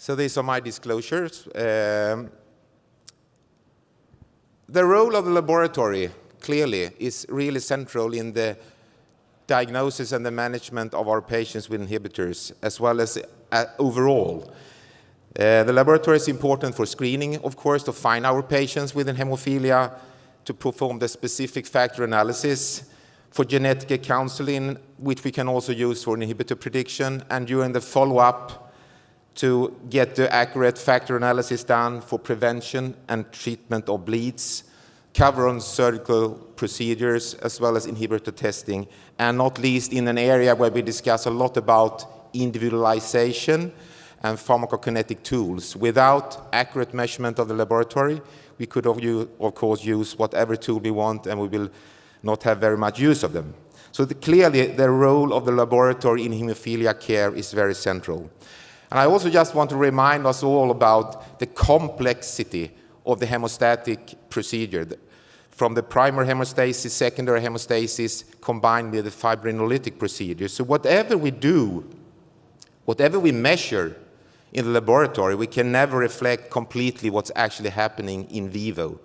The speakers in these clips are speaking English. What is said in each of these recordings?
So these are my disclosures. The role of the laboratory, clearly, is really central in the diagnosis and the management of our patients with inhibitors, as well as overall. The laboratory is important for screening, of course, to find our patients with hemophilia, to perform the specific factor analysis, for genetic counseling, which we can also use for inhibitor prediction, and during the follow-up to get the accurate factor analysis done for prevention and treatment of bleeds, cover on surgical procedures, as well as inhibitor testing, and not least in an area where we discuss a lot about individualization and pharmacokinetic tools. Without accurate measurement of the laboratory, we could, of course, use whatever tool we want, and we will not have very much use of them. So clearly, the role of the laboratory in hemophilia care is very central. And I also just want to remind us all about the complexity of the hemostatic procedure, from the primary hemostasis, secondary hemostasis, combined with the fibrinolytic procedure. So whatever we do, whatever we measure in the laboratory, we can never reflect completely what's actually happening in vivo.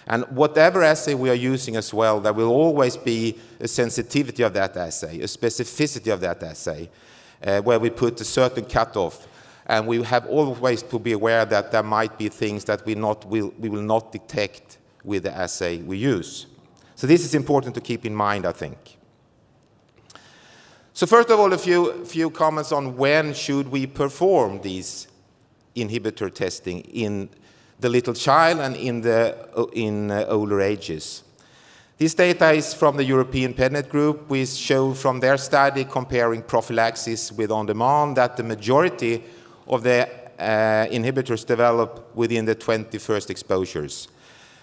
And whatever assay we are using as well, there will always be a sensitivity of that assay, a specificity of that assay, where we put a certain cutoff. And we have always to be aware that there might be things that we will not detect with the assay we use. So this is important to keep in mind, I think. So first of all, a few comments on when should we perform these inhibitor testing in the little child and in older ages. This data is from the European PEDNET group. We show from their study comparing prophylaxis with on-demand that the majority of the inhibitors develop within the 21st exposures.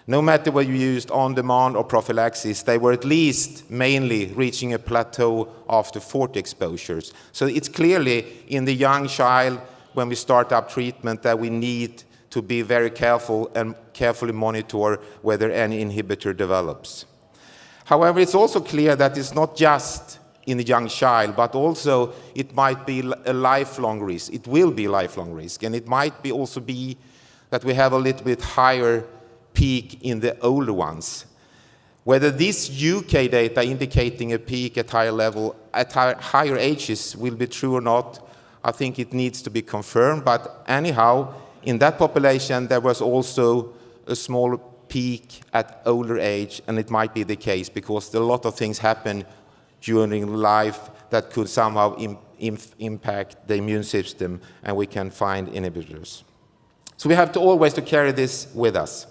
No matter whether you used on-demand or prophylaxis, they were at least mainly reaching a plateau after 40 exposures. So it's clearly in the young child, when we start up treatment, that we need to be very careful and carefully monitor whether any inhibitor develops. However, it's also clear that it's not just in the young child, but also it might be a lifelong risk. It will be a lifelong risk, and it might be also be that we have a little bit higher peak in the older ones. Whether this UK data indicating a peak at higher level, at higher ages will be true or not, I think it needs to be confirmed. But anyhow, in that population, there was also a small peak at older age, and it might be the case because a lot of things happen during life that could somehow impact the immune system, and we can find inhibitors. So we have to always to carry this with us.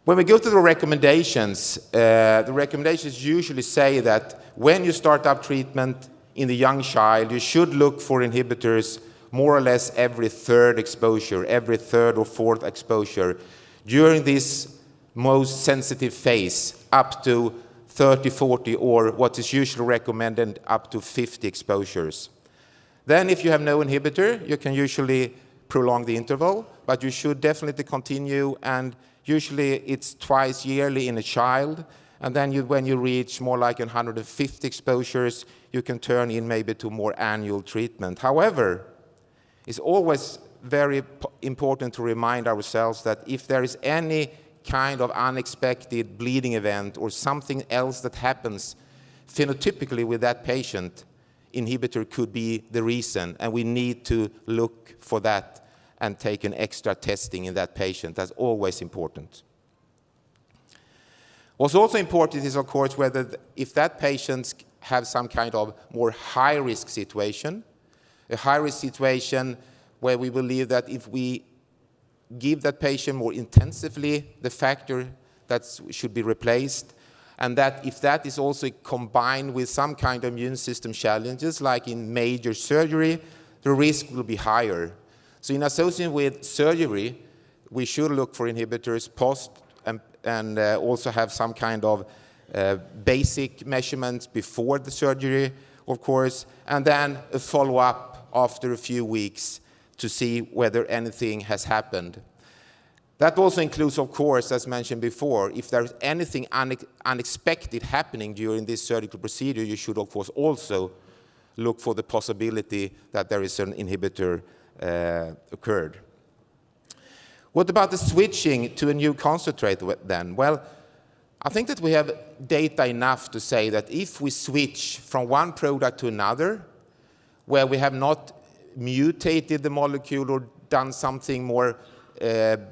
When we go to the recommendations usually say that when you start up treatment in the young child, you should look for inhibitors more or less every third exposure, every third or fourth exposure during this most sensitive phase, up to 30, 40, or what is usually recommended, up to 50 exposures. Then if you have no inhibitor, you can usually prolong the interval, but you should definitely continue, and usually it's twice yearly in a child, and then when you reach more like 150 exposures, you can turn in maybe to more annual treatment. However, it's always very important to remind ourselves that if there is any kind of unexpected bleeding event or something else that happens phenotypically with that patient, inhibitor could be the reason, and we need to look for that and take an extra testing in that patient. That's always important. What's also important is, of course, whether if that patient have some kind of more high-risk situation, a high-risk situation where we believe that if we give that patient more intensively the factor that should be replaced, and that if that is also combined with some kind of immune system challenges, like in major surgery, the risk will be higher. So in association with surgery, we should look for inhibitors post and also have some kind of basic measurements before the surgery, of course, and then a follow-up after a few weeks to see whether anything has happened. That also includes, of course, as mentioned before, if there's anything unexpected happening during this surgical procedure, you should, of course, also look for the possibility that there is an inhibitor occurred. What about the switching to a new concentrate then? Well, I think that we have data enough to say that if we switch from one product to another, where we have not mutated the molecule or done something more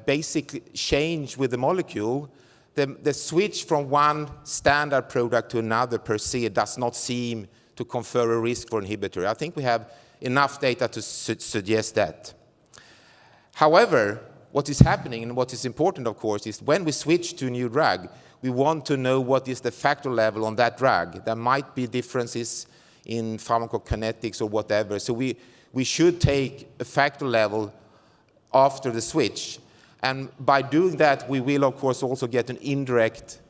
basic change with the molecule, the switch from one standard product to another per se does not seem to confer a risk for inhibitor. I think we have enough data to suggest that. However, what is happening and what is important, of course, is when we switch to a new drug, we want to know what is the factor level on that drug. There might be differences in pharmacokinetics or whatever, so we should take a factor level after the switch. And by doing that, we will, of course, also get an indirect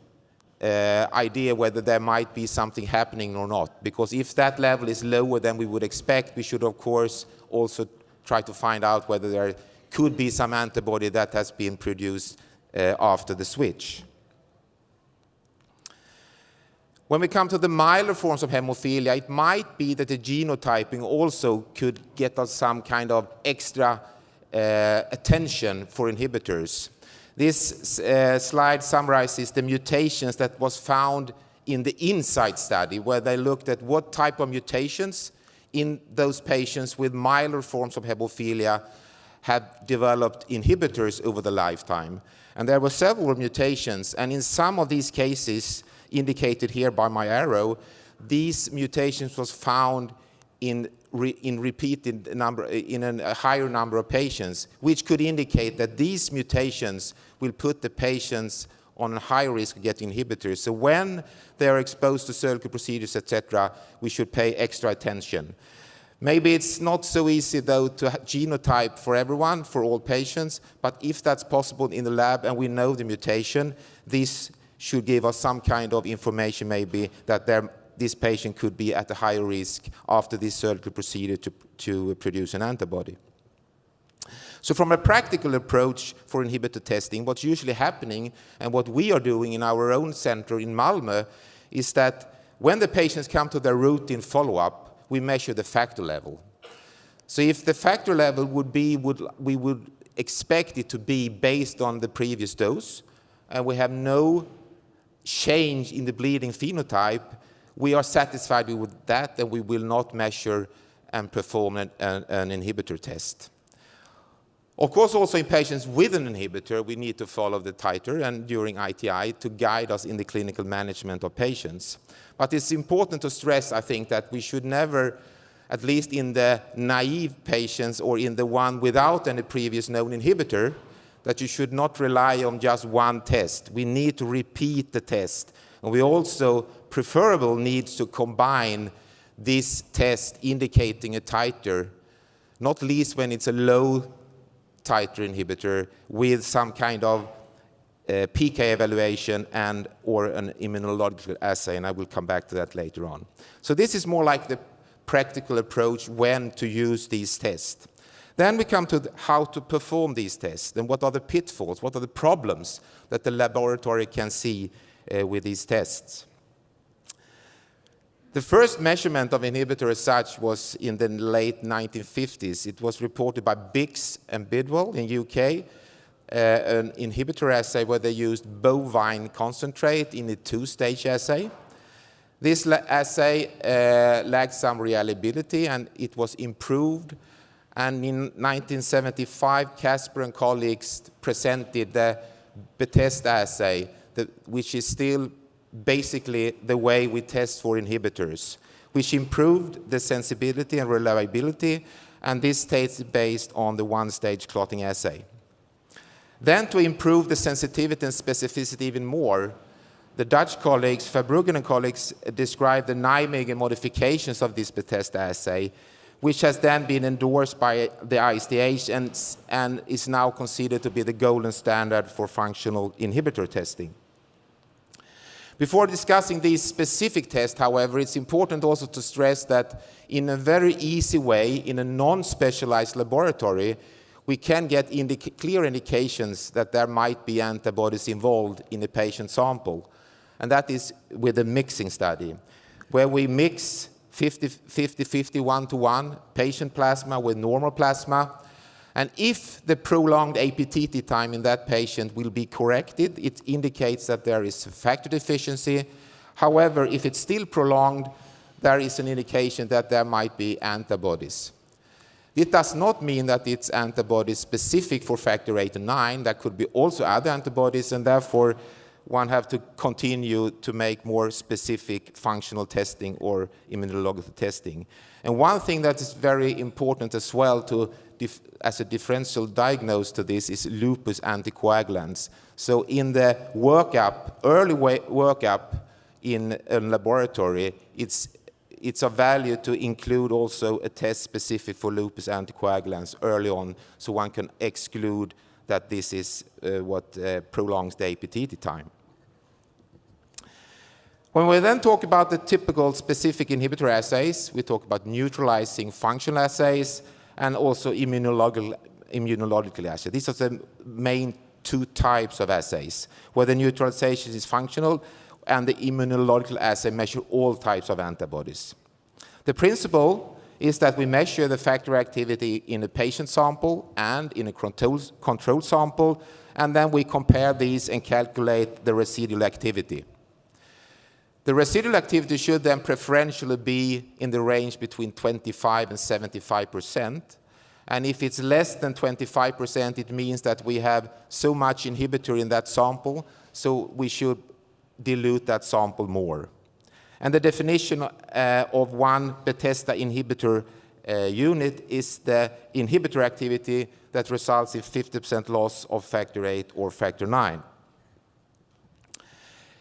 idea whether there might be something happening or not. Because if that level is lower than we would expect, we should, of course, also try to find out whether there could be some antibody that has been produced after the switch. When we come to the milder forms of hemophilia, it might be that the genotyping also could get us some kind of extra attention for inhibitors. This slide summarizes the mutations that was found in the INSIGHT study, where they looked at what type of mutations in those patients with milder forms of hemophilia have developed inhibitors over the lifetime. And there were several mutations, and in some of these cases, indicated here by my arrow, these mutations was found in repeated number, in a higher number of patients, which could indicate that these mutations will put the patients on a higher risk of getting inhibitors. So when they are exposed to surgical procedures, etc., we should pay extra attention. Maybe it's not so easy, though, to genotype for everyone, for all patients, but if that's possible in the lab and we know the mutation, this should give us some kind of information maybe that this patient could be at a higher risk after this surgical procedure to produce an antibody. So from a practical approach for inhibitor testing, what's usually happening and what we are doing in our own center in Malmö is that when the patients come to their routine follow-up, we measure the factor level. So if the factor level would be, we would expect it to be based on the previous dose, and we have no change in the bleeding phenotype, we are satisfied with that, and we will not measure and perform an inhibitor test. Of course, also in patients with an inhibitor, we need to follow the titer and during ITI to guide us in the clinical management of patients. But it's important to stress, I think, that we should never, at least in the naive patients or in the one without any previous known inhibitor, that you should not rely on just one test. We need to repeat the test. And we also, preferable, needs to combine this test indicating a titer, not least when it's a low titer inhibitor, with some kind of PK evaluation and or an immunological assay, and I will come back to that later on. So this is more like the practical approach when to use these tests. Then we come to how to perform these tests, and what are the pitfalls, what are the problems that the laboratory can see with these tests. The first measurement of inhibitor as such was in the late 1950s. It was reported by Bix and Bidwell in UK, an inhibitor assay where they used bovine concentrate in a two-stage assay. This assay lacked some reliability, and it was improved. And in 1975, Casper and colleagues presented the Bethesda assay, which is still basically the way we test for inhibitors, which improved the sensibility and reliability, and this is based on the one-stage clotting assay. Then to improve the sensitivity and specificity even more, the Dutch colleagues, Verbruggen and colleagues, described the Nijmegen modifications of this Bethesda assay, which has then been endorsed by the ISTH and is now considered to be the golden standard for functional inhibitor testing. Before discussing these specific tests, however, it's important also to stress that in a very easy way, in a non-specialized laboratory, we can get clear indications that there might be antibodies involved in a patient sample. And that is with a mixing study, where we mix 50-50, 1-to-1 patient plasma with normal plasma, And if the prolonged APTT time in that patient will be corrected, it indicates that there is a factor deficiency. However, if it's still prolonged, there is an indication that there might be antibodies. It does not mean that it's antibodies specific for factor 8 and 9. There could be also other antibodies, and therefore one have to continue to make more specific functional testing or immunological testing. And one thing that is very important as well as a differential diagnosis to this is lupus anticoagulants. So in the workup, early workup in a laboratory, it's of value to include also a test specific for lupus anticoagulants early on, so one can exclude that this is what prolongs the APTT time. When we then talk about the typical specific inhibitory assays, we talk about neutralizing functional assays and also immunological assays. These are the main two types of assays, where the neutralization is functional and the immunological assay measure all types of antibodies. The principle is that we measure the factor activity in a patient sample and in a control sample, and then we compare these and calculate the residual activity. The residual activity should then preferentially be in the range between 25 and 75%. And if it's less than 25%, it means that we have so much inhibitor in that sample, so we should dilute that sample more. And the definition of one Bethesda inhibitor unit is the inhibitor activity that results in 50% loss of factor 8 or factor 9.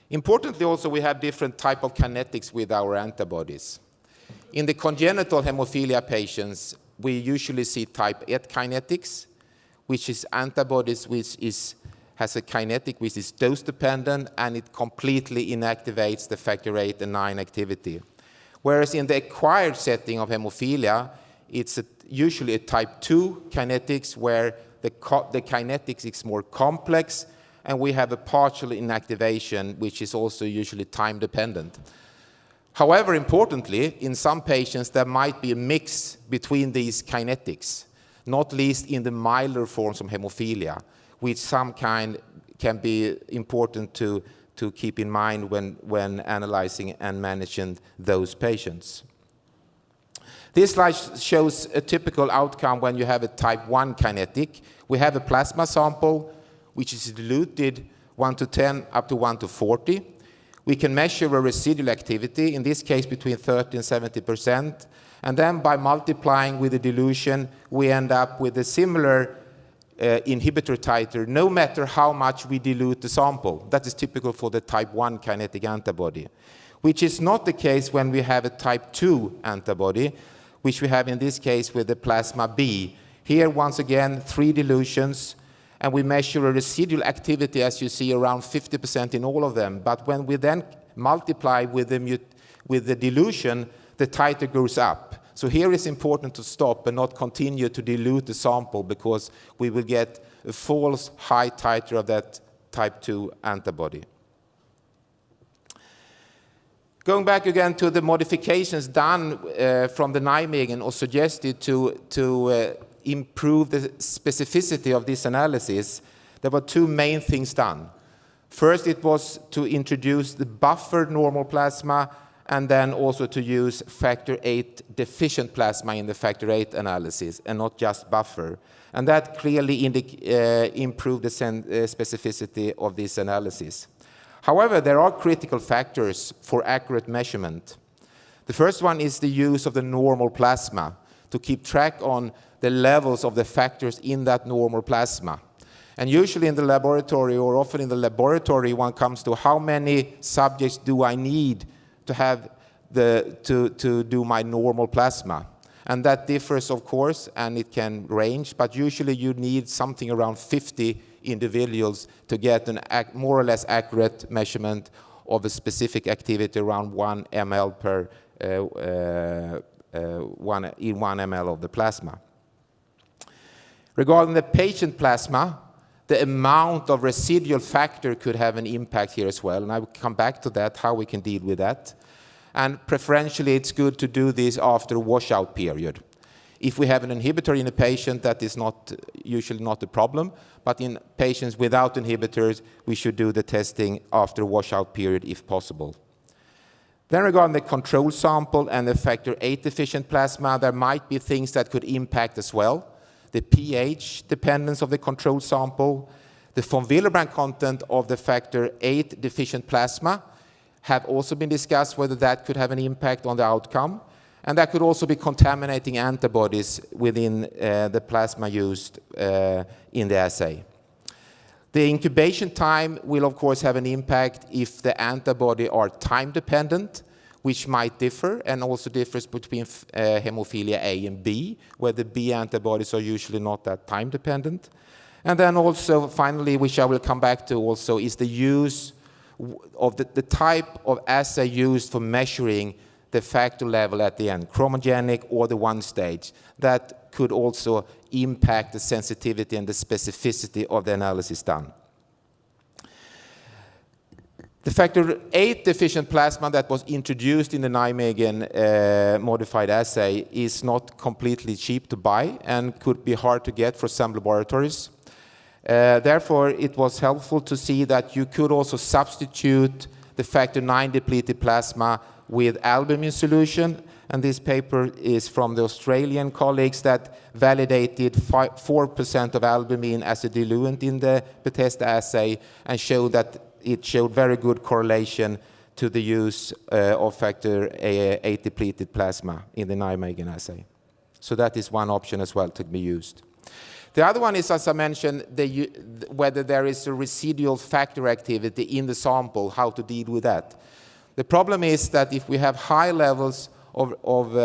Importantly also, we have different type of kinetics with our antibodies. In the congenital hemophilia patients, we usually see type 8 kinetics, which is antibodies which has a kinetic which is dose-dependent, and it completely inactivates the factor 8 and 9 activity. Whereas in the acquired setting of hemophilia, it's usually a type 2 kinetics where the kinetics is more complex, and we have a partial inactivation, which is also usually time-dependent. However, importantly, in some patients, there might be a mix between these kinetics, not least in the milder forms of hemophilia, which some kind can be important to keep in mind when analyzing and managing those patients. This slide shows a typical outcome when you have a type 1 kinetic. We have a plasma sample, which is diluted 1 to 10 up to 1 to 40. We can measure a residual activity, in this case between 30 and 70%. And then by multiplying with the dilution, we end up with a similar inhibitor titer, no matter how much we dilute the sample. That is typical for the type 1 kinetic antibody, which is not the case when we have a type 2 antibody, which we have in this case with the plasma B. Here, once again, 3 dilutions, and we measure a residual activity, as you see, around 50% in all of them. But when we then multiply with the dilution, the titer goes up. So here it's important to stop and not continue to dilute the sample, because we will get a false high titer of that type 2 antibody. Going back again to the modifications done from the Nijmegen or suggested to improve the specificity of this analysis, there were 2 main things done. First, it was to introduce the buffered normal plasma, and then also to use factor 8 deficient plasma in the factor 8 analysis, and not just buffer. And that clearly improved the specificity of this analysis. However, there are critical factors for accurate measurement. The first one is the use of the normal plasma to keep track on the levels of the factors in that normal plasma. And usually in the laboratory, or often in the laboratory, one comes to how many subjects do I need to have to do my normal plasma. And that differs, of course, and it can range, but usually you need something around 50 individuals to get a more or less accurate measurement of a specific activity around 1 ml per 1 ml of the plasma. Regarding the patient plasma, the amount of residual factor could have an impact here as well, and I will come back to that, how we can deal with that. And preferentially, it's good to do this after a washout period. If we have an inhibitor in a patient, that is usually not a problem, but in patients without inhibitors, we should do the testing after a washout period if possible. Then regarding the control sample and the factor VIII deficient plasma, there might be things that could impact as well. The pH dependence of the control sample, the von Willebrand content of the factor VIII deficient plasma have also been discussed whether that could have an impact on the outcome. And that could also be contaminating antibodies within the plasma used in the assay. The incubation time will, of course, have an impact if the antibody are time-dependent, which might differ, and also differs between hemophilia A and B, where the B antibodies are usually not that time-dependent. And then also, finally, which I will come back to also, is the use of the type of assay used for measuring the factor level at the end, chromogenic or the Onestage. That could also impact the sensitivity and the specificity of the analysis done. The factor VIII deficient plasma that was introduced in the Nijmegen modified assay is not completely cheap to buy and could be hard to get for some laboratories. Therefore, it was helpful to see that you could also substitute the factor IX depleted plasma with albumin solution, and this paper is from the Australian colleagues that validated 4% of albumin as a diluent in the Bethesda assay and showed that it showed very good correlation to the use of factor VIII depleted plasma in the Nijmegen assay. So that is one option as well to be used. The other one is, as I mentioned, whether there is a residual factor activity in the sample, how to deal with that. The problem is that if we have high levels of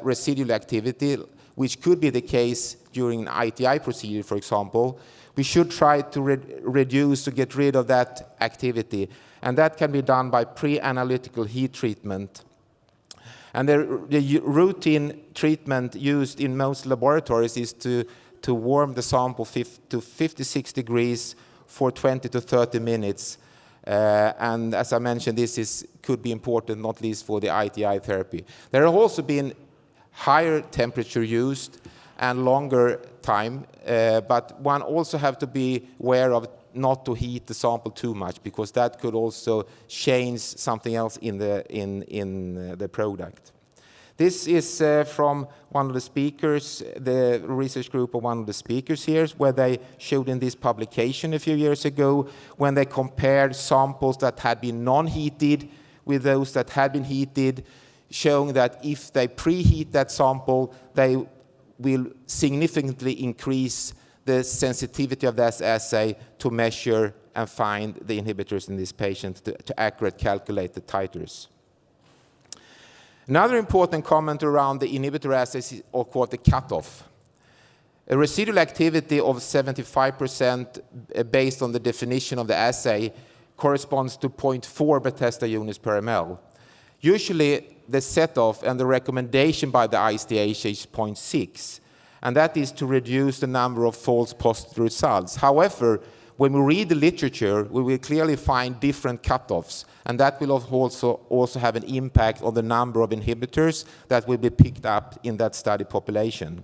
residual activity, which could be the case during an ITI procedure, for example, we should try to reduce, to get rid of that activity. And that can be done by pre-analytical heat treatment. And the routine treatment used in most laboratories is to warm the sample to 56 degrees for 20 to 30 minutes. And as I mentioned, this could be important, not least for the ITI therapy. There have also been higher temperature used and longer time, but one also have to be aware of not to heat the sample too much, because that could also change something else in the product. This is from one of the speakers, the research group of one of the speakers here, where they showed in this publication a few years ago when they compared samples that had been non-heated with those that had been heated, showing that if they preheat that sample, they will significantly increase the sensitivity of that assay to measure and find the inhibitors in this patient to accurately calculate the titers. Another important comment around the inhibitor assays is called the cutoff. A residual activity of 75% based on the definition of the assay corresponds to 0.4 Bethesda units per ml. Usually the set-off and the recommendation by the ISTH is 0.6, and that is to reduce the number of false positive results. However, when we read the literature, we will clearly find different cutoffs, and that will also have an impact on the number of inhibitors that will be picked up in that study population.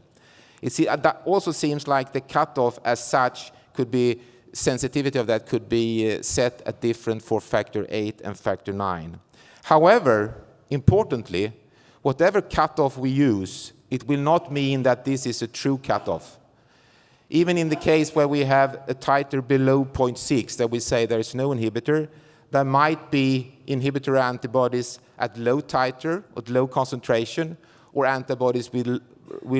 That also seems like the cutoff as such could be, sensitivity of that could be set at different for factor VIII and factor IX. However, importantly, whatever cutoff we use, it will not mean that this is a true cutoff. Even in the case where we have a titer below 0.6, that we say there is no inhibitor, there might be inhibitor antibodies at low titer, at low concentration, or antibodies with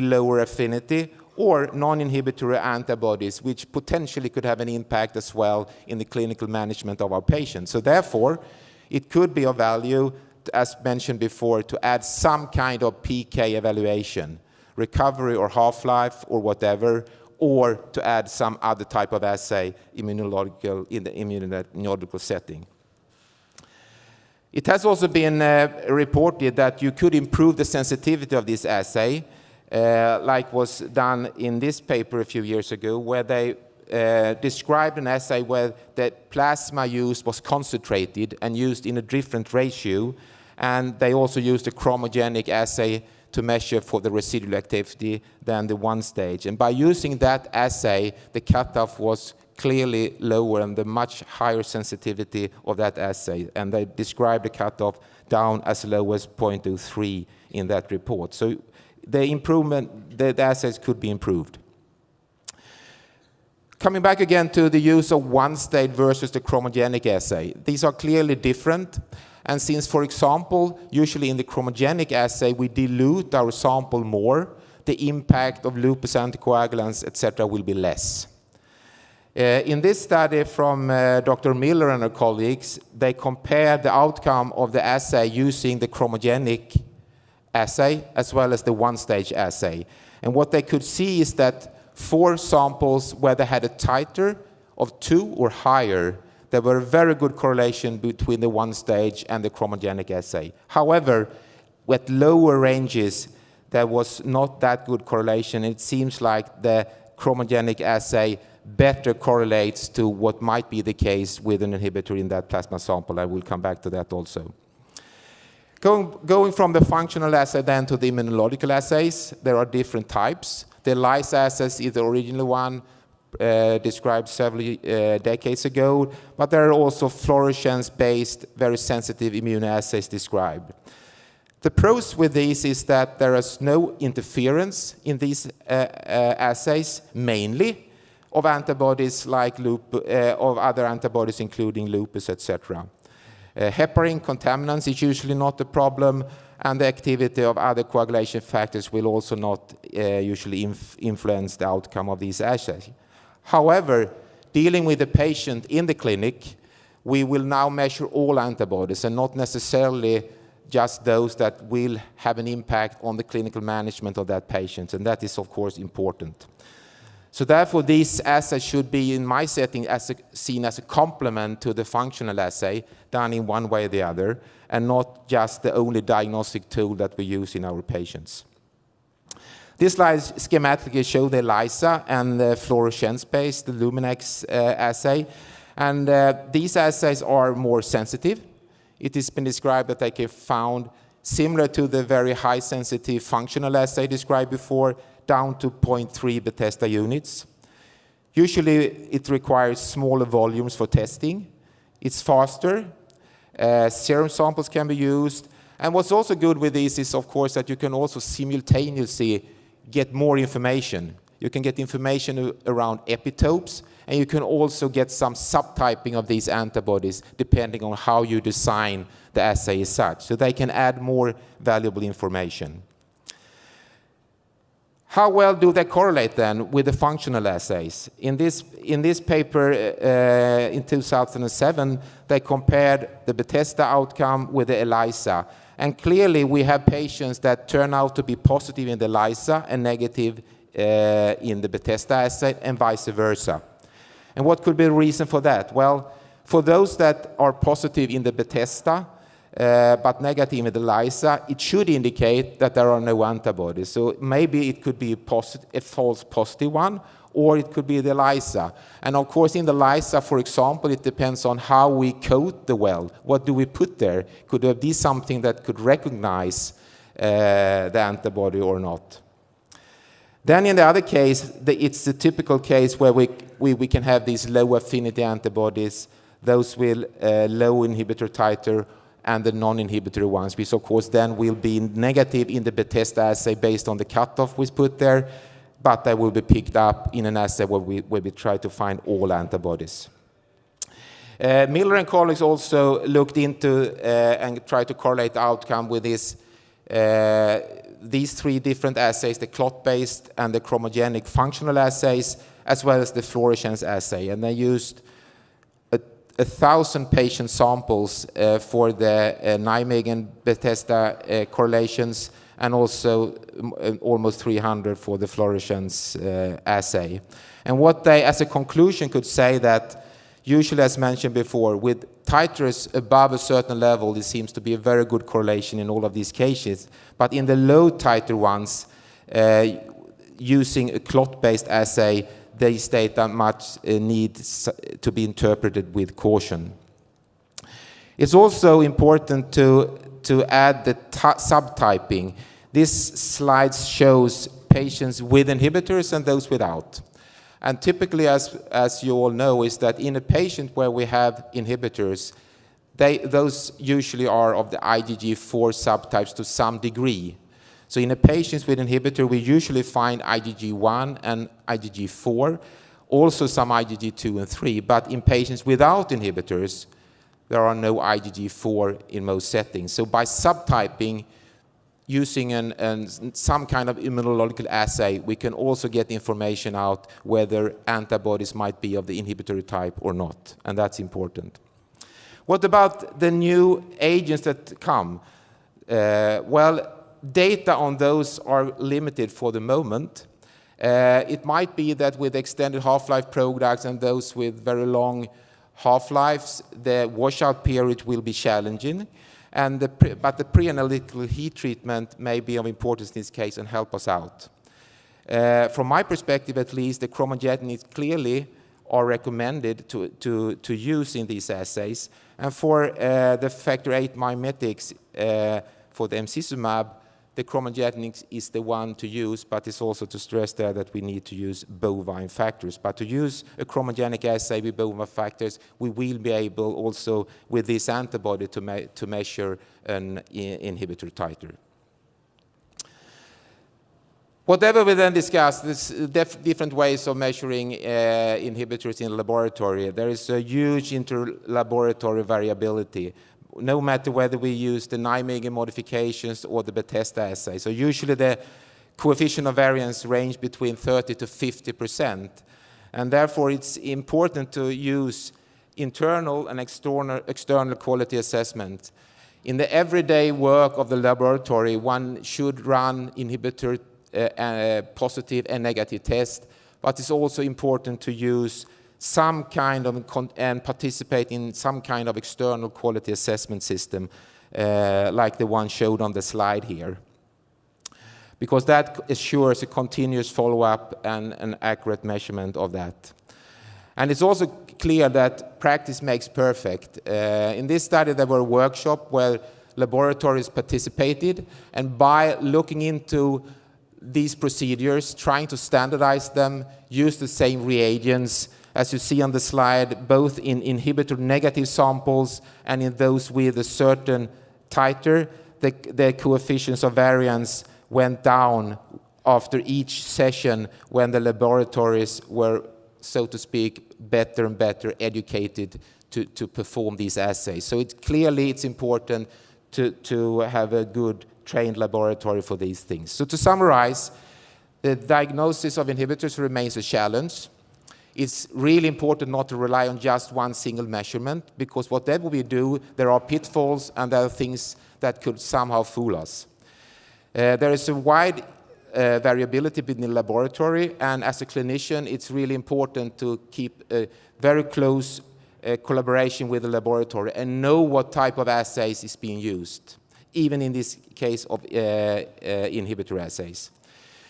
lower affinity, or non-inhibitory antibodies, which potentially could have an impact as well in the clinical management of our patients. So therefore, it could be of value, as mentioned before, to add some kind of PK evaluation, recovery or half-life or whatever, or to add some other type of assay immunological in the immunological setting. It has also been reported that you could improve the sensitivity of this assay, like was done in this paper a few years ago, where they described an assay where the plasma used was concentrated and used in a different ratio, and they also used a chromogenic assay to measure for the residual activity than the Onestage. And by using that assay, the cutoff was clearly lower and the much higher sensitivity of that assay. And they described the cutoff down as low as 0.03 in that report. So the improvement, the assays could be improved. Coming back again to the use of Onestage versus the chromogenic assay. These are clearly different. And since, for example, usually in the chromogenic assay, we dilute our sample more, the impact of lupus anticoagulants, etc., will be less. In this study from Dr. Miller and her colleagues, they compared the outcome of the assay using the chromogenic assay as well as the Onestage assay. And what they could see is that 4 samples where they had a titer of 2 or higher, there were a very good correlation between the Onestage and the chromogenic assay. However, with lower ranges, there was not that good correlation. It seems like the chromogenic assay better correlates to what might be the case with an inhibitor in that plasma sample. I will come back to that also. Going from the functional assay then to the immunological assays, there are different types. The ELISA assays is the original one, described several decades ago, but there are also fluorescence-based, very sensitive immunoassays described. The pros with these is that there is no interference in these assays, mainly of antibodies like of other antibodies, including lupus, etc. Heparin contaminants is usually not a problem, and the activity of other coagulation factors will also not usually influence the outcome of these assays. However, dealing with the patient in the clinic, we will now measure all antibodies and not necessarily just those that will have an impact on the clinical management of that patient, and that is, of course, important. So therefore, these assays should be, in my setting, seen as a complement to the functional assay, done in one way or the other, and not just the only diagnostic tool that we use in our patients. This slide schematically shows the ELISA and the fluorescence-based, the Luminex assay. And these assays are more sensitive. It has been described that they can be found similar to the very high-sensitive functional assay described before, down to 0.3 Bethesda units. Usually, it requires smaller volumes for testing. It's faster. Serum samples can be used. And what's also good with this is, of course, that you can also simultaneously get more information. You can get information around epitopes, and you can also get some subtyping of these antibodies depending on how you design the assay as such. So they can add more valuable information. How well do they correlate then with the functional assays? In this paper in 2007, they compared the Bethesda outcome with the ELISA. And clearly, we have patients that turn out to be positive in the ELISA and negative in the Bethesda assay, and vice versa. And what could be the reason for that? Well, for those that are positive in the Bethesda, but negative in the ELISA, it should indicate that there are no antibodies. So maybe it could be a false positive one, or it could be the ELISA. And of course, in the ELISA, for example, it depends on how we coat the well. What do we put there? Could there be something that could recognize the antibody or not? Then in the other case, it's the typical case where we can have these low affinity antibodies, those with low inhibitor titer, and the non-inhibitory ones, which of course then will be negative in the Bethesda assay based on the cutoff we put there, but they will be picked up in an assay where we try to find all antibodies. Miller and colleagues also looked into and tried to correlate the outcome with these 3 different assays, the clot-based and the chromogenic functional assays, as well as the fluorescence assay. And they used 1,000 patient samples for the Nijmegen Bethesda correlations, and also almost 300 for the fluorescence assay. And what they, as a conclusion, could say that usually, as mentioned before, with titers above a certain level, there seems to be a very good correlation in all of these cases. But in the low titer ones, using a clot-based assay, these data much need to be interpreted with caution. It's also important to add the subtyping. This slide shows patients with inhibitors and those without. And typically, as you all know, is that in a patient where we have inhibitors, those usually are of the IgG4 subtypes to some degree. So in a patient with inhibitor, we usually find IgG1 and IgG4, also some IgG2 and 3, but in patients without inhibitors, there are no IgG4 in most settings. So by subtyping, using some kind of immunological assay, we can also get information out whether antibodies might be of the inhibitory type or not, and that's important. What about the new agents that come? Well, data on those are limited for the moment. It might be that with extended half-life products and those with very long half-lives, the washout period will be challenging. But the pre-analytical heat treatment may be of importance in this case and help us out. From my perspective, at least, the chromogenics clearly are recommended to use in these assays. And for the factor VIII mimetics, for the emicizumab, the chromogenics is the one to use, but it's also to stress there that we need to use bovine factors. But to use a chromogenic assay with bovine factors, we will be able also with this antibody to measure an inhibitor titer. Whatever we then discuss, there's different ways of measuring inhibitors in the laboratory. There is a huge interlaboratory variability, no matter whether we use the Nijmegen modifications or the Bethesda assay. So usually the coefficient of variance range between 30 to 50%. And therefore it's important to use internal and external quality assessment. In the everyday work of the laboratory, one should run inhibitor positive and negative test, but it's also important to use some kind of and participate in some kind of external quality assessment system, like the one showed on the slide here, because that assures a continuous follow-up and an accurate measurement of that. And it's also clear that practice makes perfect. In this study, there were a workshop where laboratories participated, and by looking into these procedures, trying to standardize them, use the same reagents, as you see on the slide, both in inhibitor negative samples and in those with a certain titer, the coefficients of variance went down after each session when the laboratories were, so to speak, better and better educated to perform these assays. So it's important to have a good trained laboratory for these things. So to summarize, the diagnosis of inhibitors remains a challenge. It's really important not to rely on just one single measurement, because whatever we do, there are pitfalls and there are things that could somehow fool us. There is a wide variability within the laboratory, and as a clinician, it's really important to keep a very close collaboration with the laboratory and know what type of assays is being used, even in this case of inhibitor assays.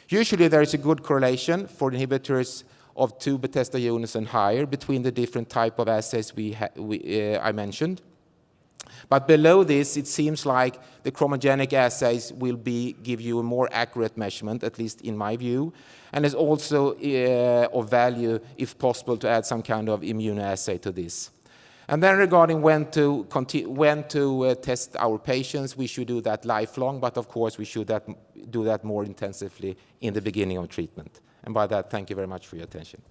Usually there is a good correlation for inhibitors of 2 Bethesda units and higher between the different type of assays I mentioned. But below this, it seems like the chromogenic assays will give you a more accurate measurement, at least in my view, and is also of value, if possible, to add some kind of immunoassay to this. And then regarding when to test our patients, we should do that lifelong, but of course we should do that more intensively in the beginning of treatment. And by that, thank you very much for your attention.